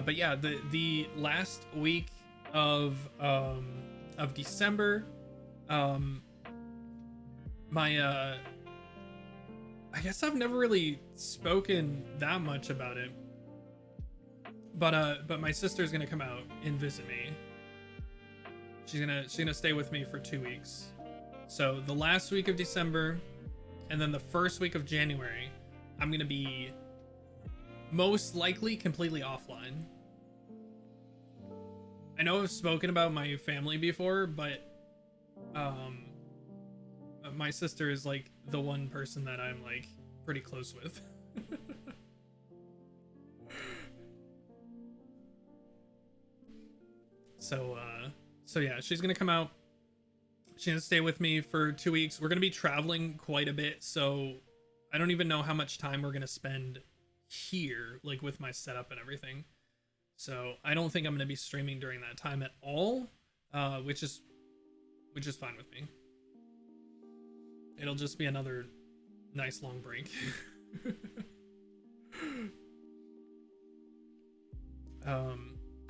But yeah, the last week of December, my I guess I've never really spoken that much about it, but my sister's gonna come out and visit me. She's gonna stay with me for 2 weeks. So the last week of December, and then the first week of January, I'm gonna be most likely completely offline. I know I've spoken about my family before, but my sister is like the one person that I'm like pretty close with. So yeah, she's gonna come out. She's gonna stay with me for 2 weeks. We're gonna be traveling quite a bit, so I don't even know how much time we're gonna spend here, like with my setup and everything. So I don't think I'm gonna be streaming during that time at all, which is fine with me. It'll just be another nice long break.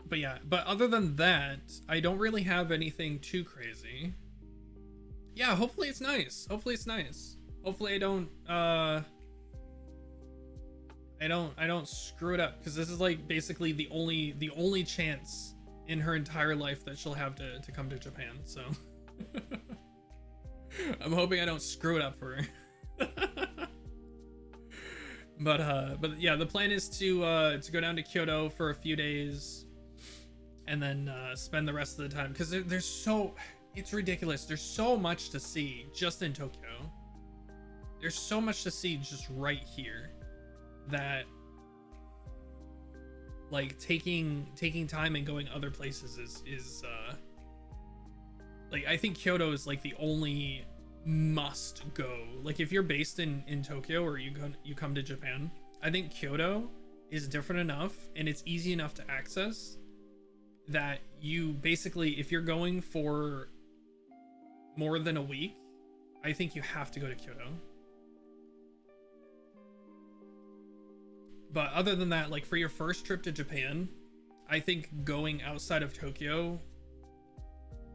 But yeah, but other than that, I don't really have anything too crazy. Yeah, hopefully it's nice. Hopefully it's nice. Hopefully I don't screw it up, because this is like basically the only chance in her entire life that she'll have to come to Japan. So I'm hoping I don't screw it up for her. But yeah, the plan is to go down to Kyoto for a few days, and then spend the rest of the time, because it's ridiculous. There's so much to see just in Tokyo. There's so much to see just right here that like taking time and going other places is like, I think Kyoto is like the only must go. Like if you're based in Tokyo, or you come to Japan, I think Kyoto is different enough and it's easy enough to access that you basically, if you're going for more than a week, I think you have to go to Kyoto. But other than that, like for your first trip to Japan, I think going outside of Tokyo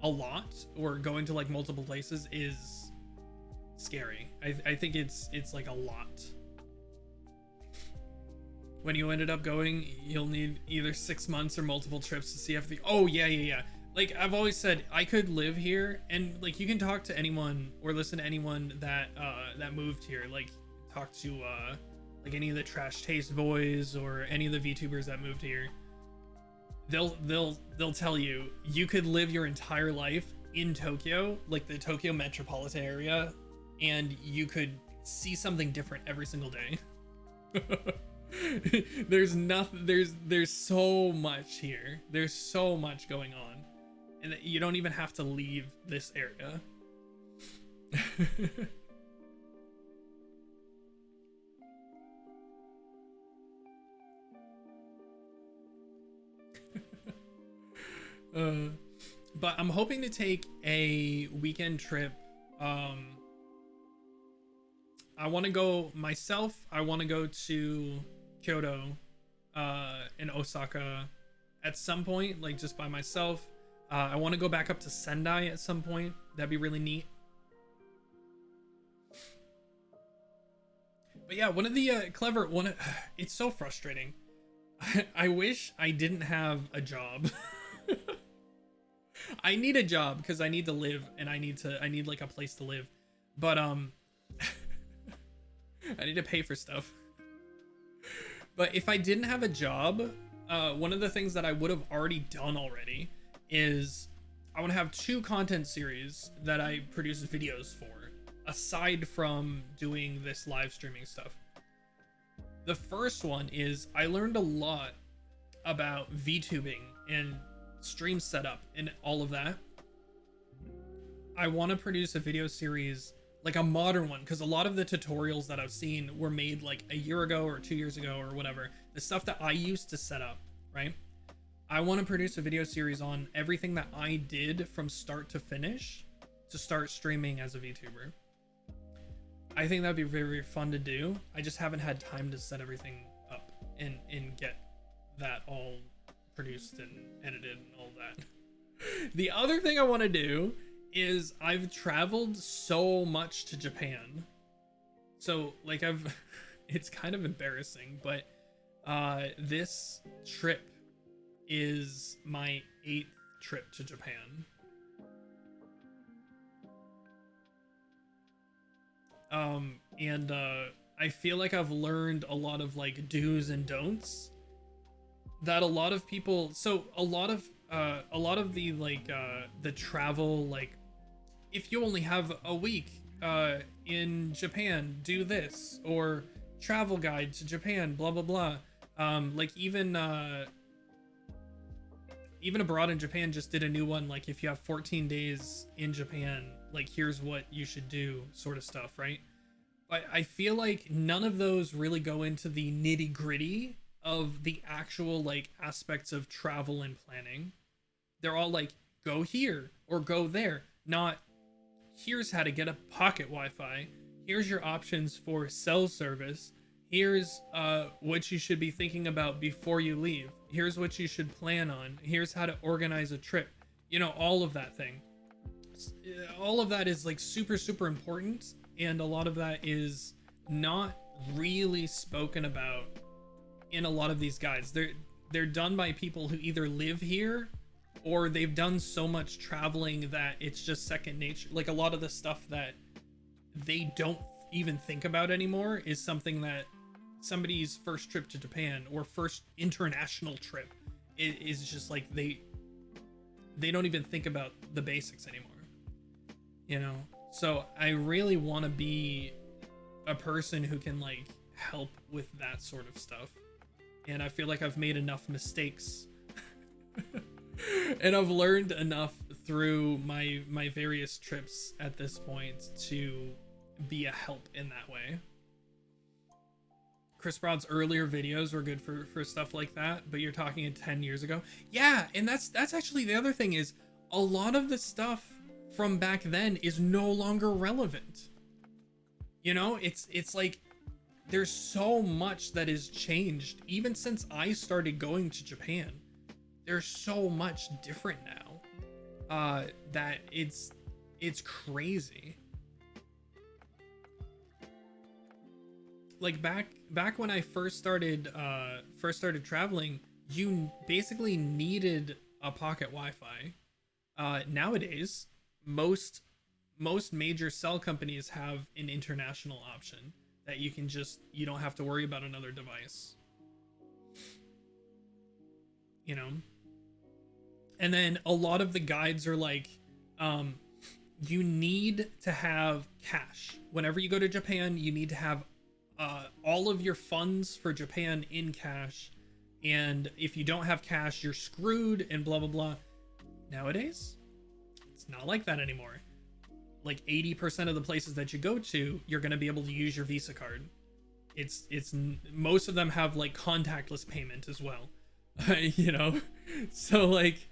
a lot, or going to like multiple places, is scary. I think it's like a lot. When you ended up going, you'll need either 6 months or multiple trips to see everything. Oh yeah. Like I've always said, I could live here, and like you can talk to anyone or listen to anyone that moved here. Like talk to like any of the Trash Taste Boys or any of the VTubers that moved here. They'll tell you could live your entire life in Tokyo, like the Tokyo metropolitan area, and you could see something different every single day. There's so much here. There's so much going on, and you don't even have to leave this area. But I'm hoping to take a weekend trip. I want to go myself. I want to go to Kyoto and Osaka at some point, like just by myself. I want to go back up to Sendai at some point. That'd be really neat. But yeah, one of the it's so frustrating. I wish I didn't have a job. I need a job because I need to live, and I need like a place to live. But I need to pay for stuff. But if I didn't have a job, one of the things that I would have already done already is I want to have 2 content series that I produce videos for, aside from doing this live streaming stuff. The first one is I learned a lot about VTubing and stream setup and all of that I want to produce a video series, like a modern one, because a lot of the tutorials that I've seen were made like a year ago or 2 years ago or whatever. The stuff that I used to set up, right? I want to produce a video series on everything that I did from start to finish to start streaming as a VTuber. I think that'd be very, very fun to do. I just haven't had time to set everything up and get that all produced and edited and all that. The other thing I want to do is I've traveled so much to Japan. So like it's kind of embarrassing, but this trip is my 8th trip to Japan. And I feel like I've learned a lot of like do's and don'ts that a lot of people, so a lot of the like the travel, like if you only have a week in Japan, do this, or travel guide to Japan, blah blah blah. Like even Abroad in Japan just did a new one, like if you have 14 days in Japan, like here's what you should do, sort of stuff, right? But I feel like none of those really go into the nitty gritty of the actual like aspects of travel and planning. They're all like, go here or go there, not here's how to get a pocket Wi-Fi, here's your options for cell service, here's what you should be thinking about before you leave, here's what you should plan on, here's how to organize a trip, you know, all of that thing. All of that is like super, super important, and a lot of that is not really spoken about in a lot of these guides. They're done by people who either live here or they've done so much traveling that it's just second nature. Like a lot of the stuff that they don't even think about anymore is something that somebody's first trip to Japan or first international trip is just like they don't even think about the basics anymore, you know? So I really want to be a person who can like help with that sort of stuff. And I feel like I've made enough mistakes and I've learned enough through my various trips at this point to be a help in that way. Chris Broad's earlier videos were good for stuff like that, but you're talking 10 years ago. Yeah, and that's actually the other thing, is a lot of the stuff from back then is no longer relevant. You know, it's like there's so much that has changed even since I started going to Japan. There's so much different now that it's crazy. Like back when I first started traveling, you basically needed a pocket Wi-Fi. Nowadays, most major cell companies have an international option that you don't have to worry about another device, you know? And then a lot of the guides are like, you need to have cash. Whenever you go to Japan, you need to have all of your funds for Japan in cash. And if you don't have cash, you're screwed and blah, blah, blah. Nowadays, it's not like that anymore. Like 80% of the places that you go to, you're going to be able to use your Visa card. Most of them have like contactless payment as well. You know? So like,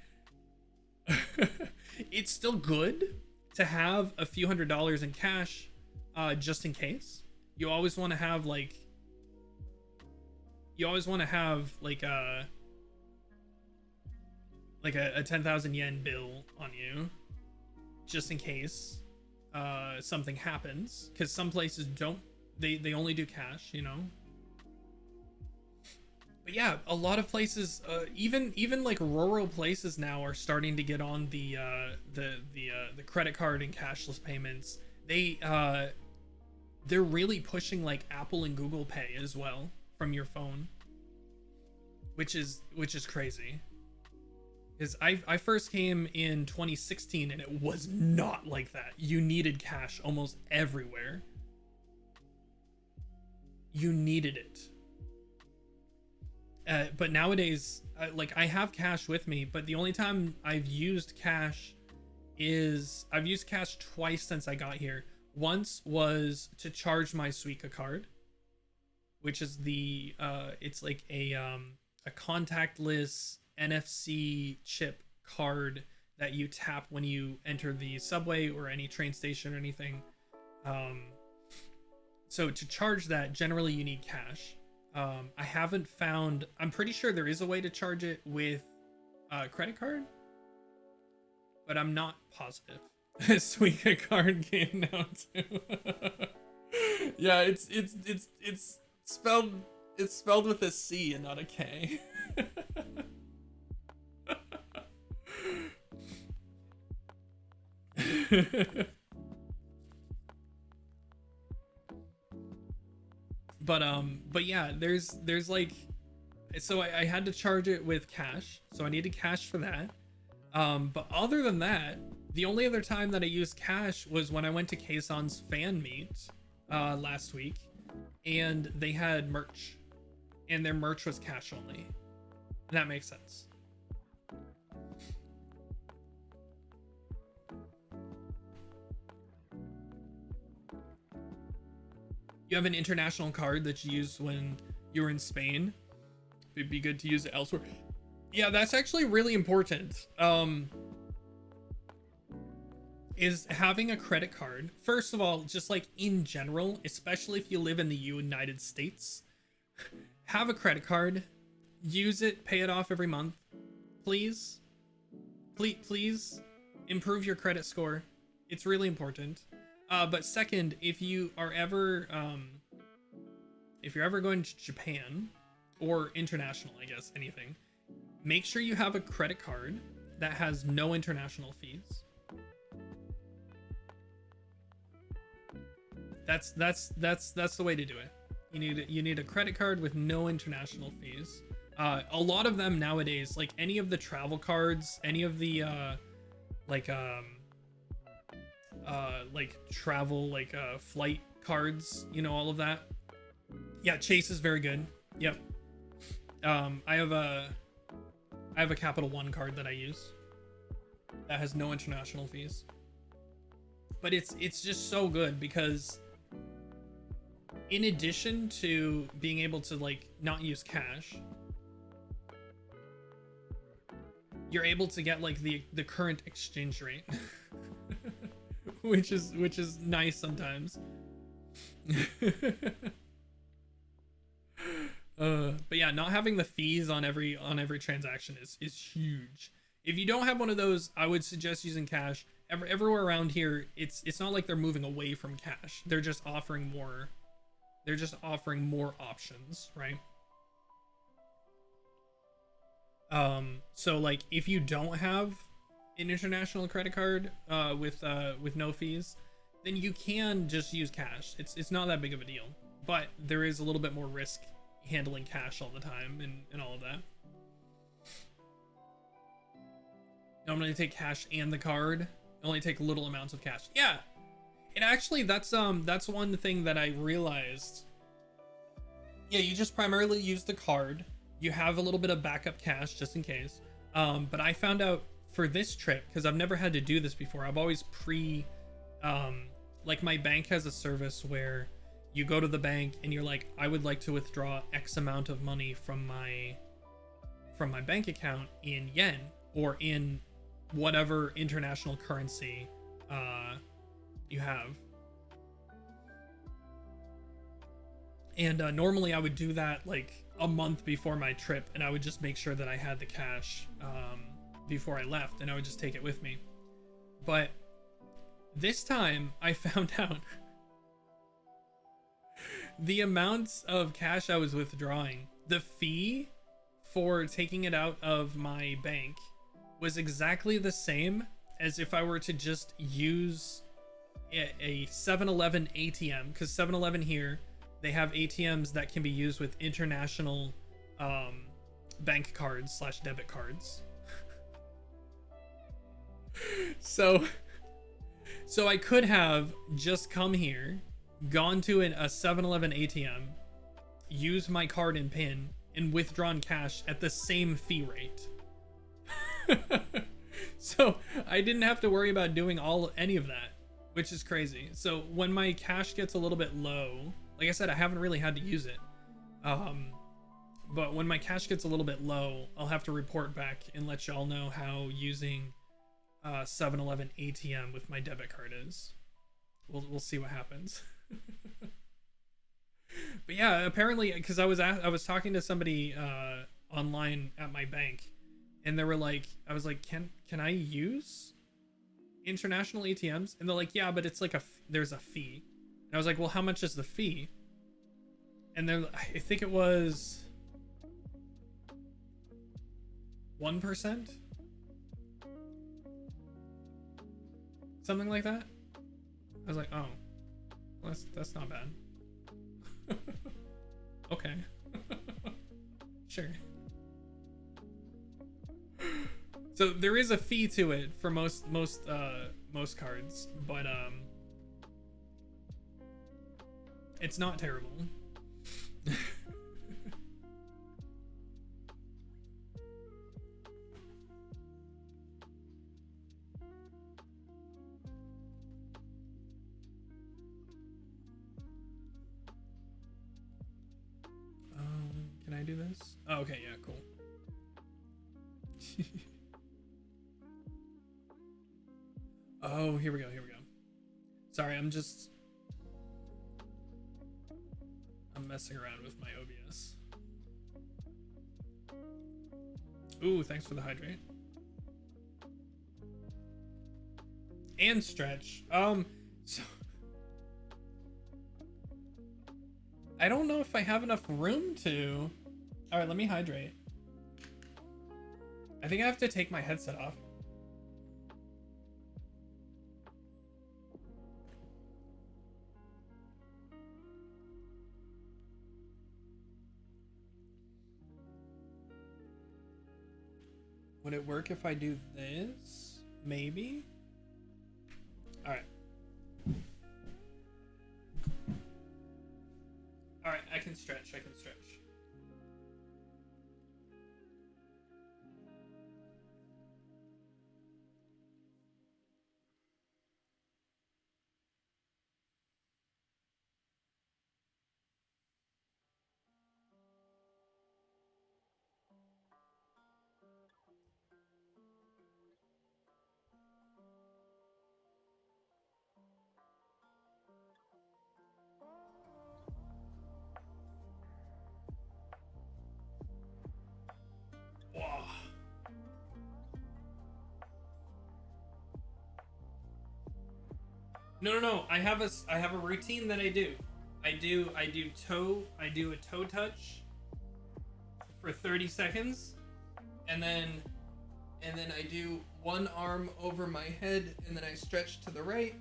it's still good to have a few $100s in cash, just in case. You always want to have like a 10,000 yen bill on you, just in case something happens, because some places don't, they only do cash, you know. But yeah, a lot of places, even like rural places now are starting to get on the credit card and cashless payments. They're really pushing like Apple and Google Pay as well from your phone, which is crazy. Because I first came in 2016 and it was not like that. You needed cash almost everywhere. You needed it. But nowadays, like I have cash with me, but the only time I've used cash is I've used cash twice since I got here. Once was to charge my Suica card, which is the it's like a contactless NFC chip card that you tap when you enter the subway or any train station or anything. So to charge that, generally you need cash. I haven't found, I'm pretty sure there is a way to charge it with a credit card, but I'm not positive. Suica card came now too. Yeah, it's spelled with a C and not a K. But yeah, there's like, so I had to charge it with cash, so I needed cash for that. But other than that, the only other time that I used cash was when I went to Kaison's fan meet last week, and they had merch, and their merch was cash only. And that makes sense. You have an international card that you used when you were in Spain. It'd be good to use it elsewhere. Yeah, that's actually really important. Is having a credit card. First of all, just like in general, especially if you live in the United States, have a credit card. Use it, pay it off every month. Please. Please improve your credit score. It's really important. But second, if you are ever if you're ever going to Japan or international, I guess, anything, make sure you have a credit card that has no international fees. That's the way to do it. You need a credit card with no international fees. A lot of them nowadays, like any of the travel cards, any of the travel flight cards, you know, all of that. Yeah, Chase is very good. Yep. I have a Capital One card that I use that has no international fees. But it's just so good because in addition to being able to like not use cash, you're able to get like the current exchange rate. which is nice sometimes. But yeah, not having the fees on every transaction is huge. If you don't have one of those, I would suggest using cash. Everywhere around here, it's not like they're moving away from cash. They're just offering more. They're just offering more options, right? So like if you don't have an international credit card with no fees, then you can just use cash. It's not that big of a deal, but there is a little bit more risk handling cash all the time and all of that. Normally take cash and the card. Only take little amounts of cash. Yeah, and actually that's one thing that I realized. Yeah, you just primarily use the card. You have a little bit of backup cash just in case. But I found out for this trip, because I've never had to do this before, I've always like my bank has a service where you go to the bank and you're like, I would like to withdraw X amount of money from my bank account in yen or in whatever international currency you have. And normally I would do that like a month before my trip, and I would just make sure that I had the cash before I left, and I would just take it with me. But this time I found out the amounts of cash I was withdrawing, the fee for taking it out of my bank was exactly the same as if I were to just use a 7-Eleven ATM, because 7-Eleven here, they have ATMs that can be used with international bank cards / debit cards. So I could have just come here, gone to a 7-Eleven ATM, used my card and PIN, and withdrawn cash at the same fee rate. So I didn't have to worry about doing any of that, which is crazy. So when my cash gets a little bit low, like I said, I haven't really had to use it. But when my cash gets a little bit low, I'll have to report back and let y'all know how using 7-Eleven ATM with my debit card is. We'll see what happens. But yeah, apparently, because I was talking to somebody online at my bank, and they were like, I was like, can I use international ATMs? And they're like, yeah, but it's like there's a fee. And I was like, well, how much is the fee? And then I think it was 1%, something like that. I was like, oh, well, that's not bad. Okay. Sure. So there is a fee to it for most cards, but it's not terrible. Can I do this? Oh, okay, yeah, cool. Oh, here we go. Sorry, I'm messing around with my OBS. Ooh, thanks for the hydrate. And stretch. So I don't know if I have enough room to. All right, let me hydrate. I think I have to take my headset off. Would it work if I do this? Maybe? All right. All right, I can stretch. Whoa. No. I have a routine that I do. I do a toe touch for 30 seconds, and then I do one arm over my head, and then I stretch to the right.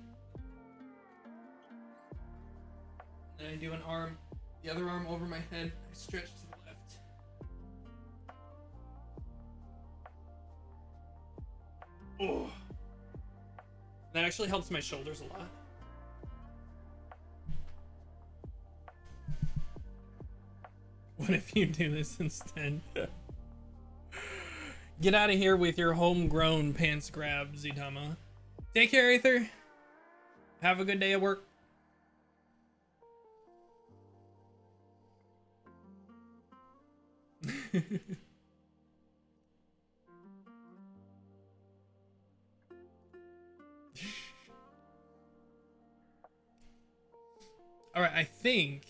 Then I do the other arm over my head, I stretch to the left. Oh. That actually helps my shoulders a lot. What if you do this instead? Get out of here with your homegrown pants grab, Zitama. Take care, Aether. Have a good day at work. All right, I think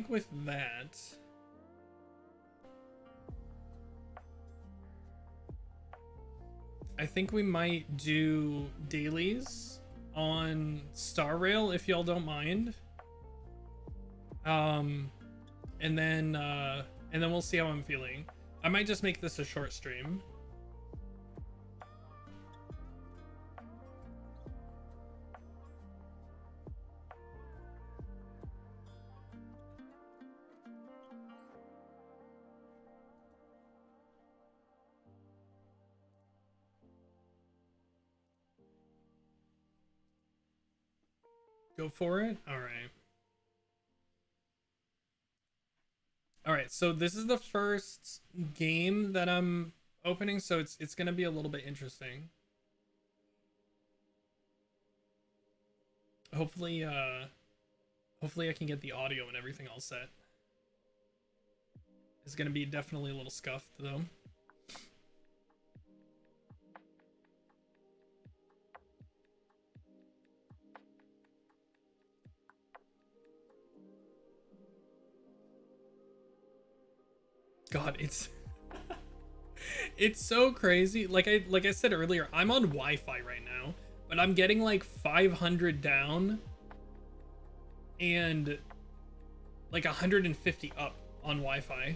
with that, I think we might do dailies on Star Rail if y'all don't mind. And then we'll see how I'm feeling. I might just make this a short stream. Go for it? All All right, so this is the first game that I'm opening, so it's gonna be a little bit interesting. Hopefully, hopefully I can get the audio and everything all set. It's gonna be definitely a little scuffed though. God, it's it's so crazy. Like I said earlier, I'm on Wi-Fi right now, but I'm getting like 500 down and like 150 up on Wi-Fi.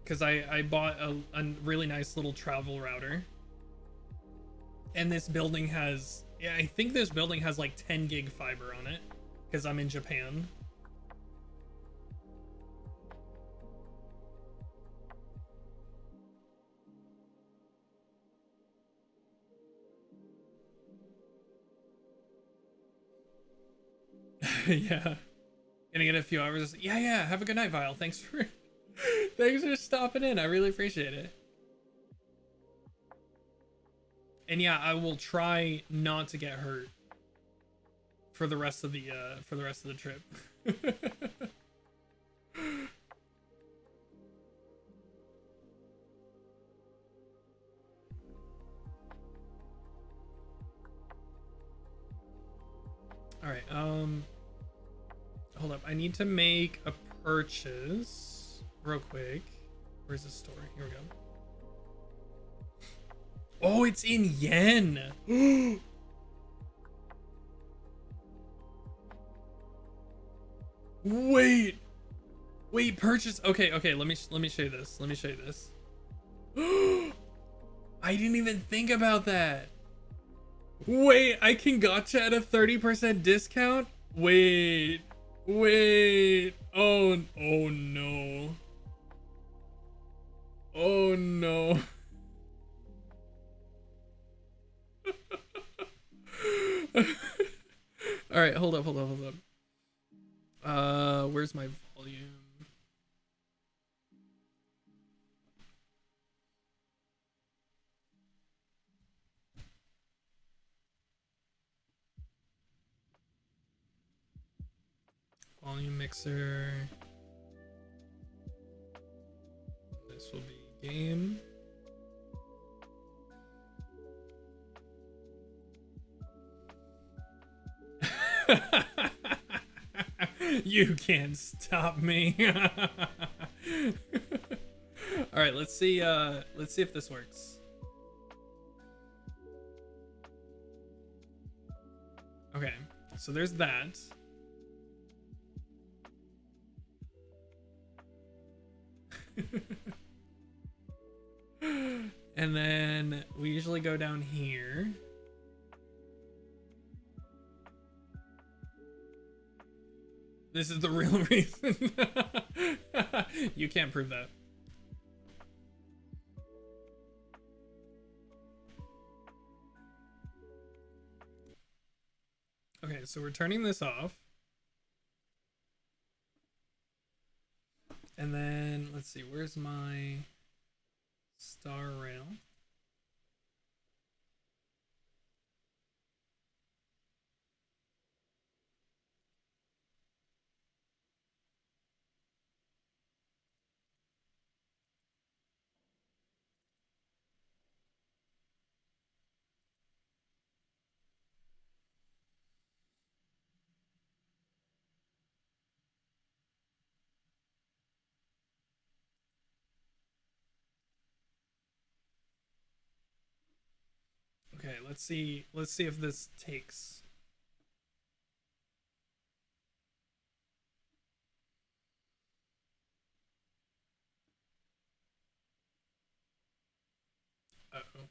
Because I bought a really nice little travel router. And this building has, yeah, I think this building has like 10 gig fiber on it. Because I'm in Japan. Yeah. Gonna get a few hours. Yeah, yeah. Have a good night, Vile. Thanks for thanks for stopping in. I really appreciate it. And yeah, I will try not to get hurt for the rest of the trip. All right. Hold up. I need to make a purchase real quick. Where's the store? Here we go. Oh, it's in yen. Wait. Wait, purchase. Okay, okay. Let me show you this. Let me show you this. I didn't even think about that. Wait, I can gotcha at a 30% discount? Wait. Wait. Oh, oh no. Oh no. All right, hold up, hold up, hold up. Where's my volume? Volume mixer. This will be game. You can't stop me. All right, let's see if this works. Okay, so there's that. And then we usually go down here. This is the real reason. You can't prove that. Okay, so we're turning this off. And then let's see, where's my star rail? Okay, let's see if this takes. Uh-oh.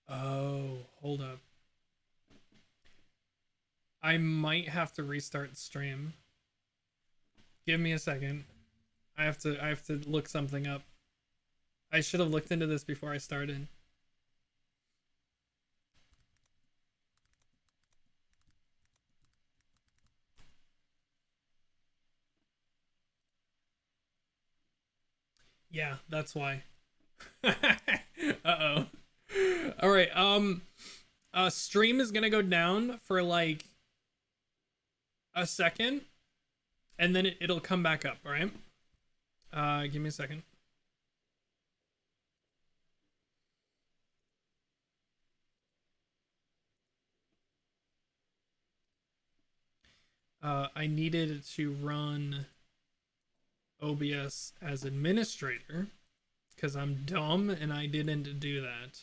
Oh, hold up. I might have to restart stream. Give me a second. I have to look something up. I should have looked into this before I started. Yeah, that's why. Uh-oh. All right, stream is gonna go down for like a second, and then it'll come back up. All right. Give me a second. I needed to run OBS as administrator because I'm dumb and I didn't do that.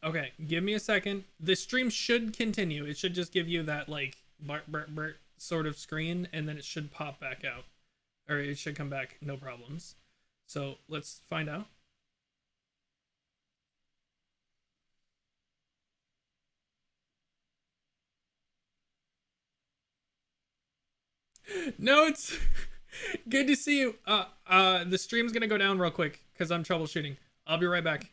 Okay, give me a second. The stream should continue. It should just give you that like bart sort of screen, and then it should pop back out, or it should come back, no problems. So let's find out. No, it's good to see you. The stream's gonna go down real quick because I'm troubleshooting. I'll be right back.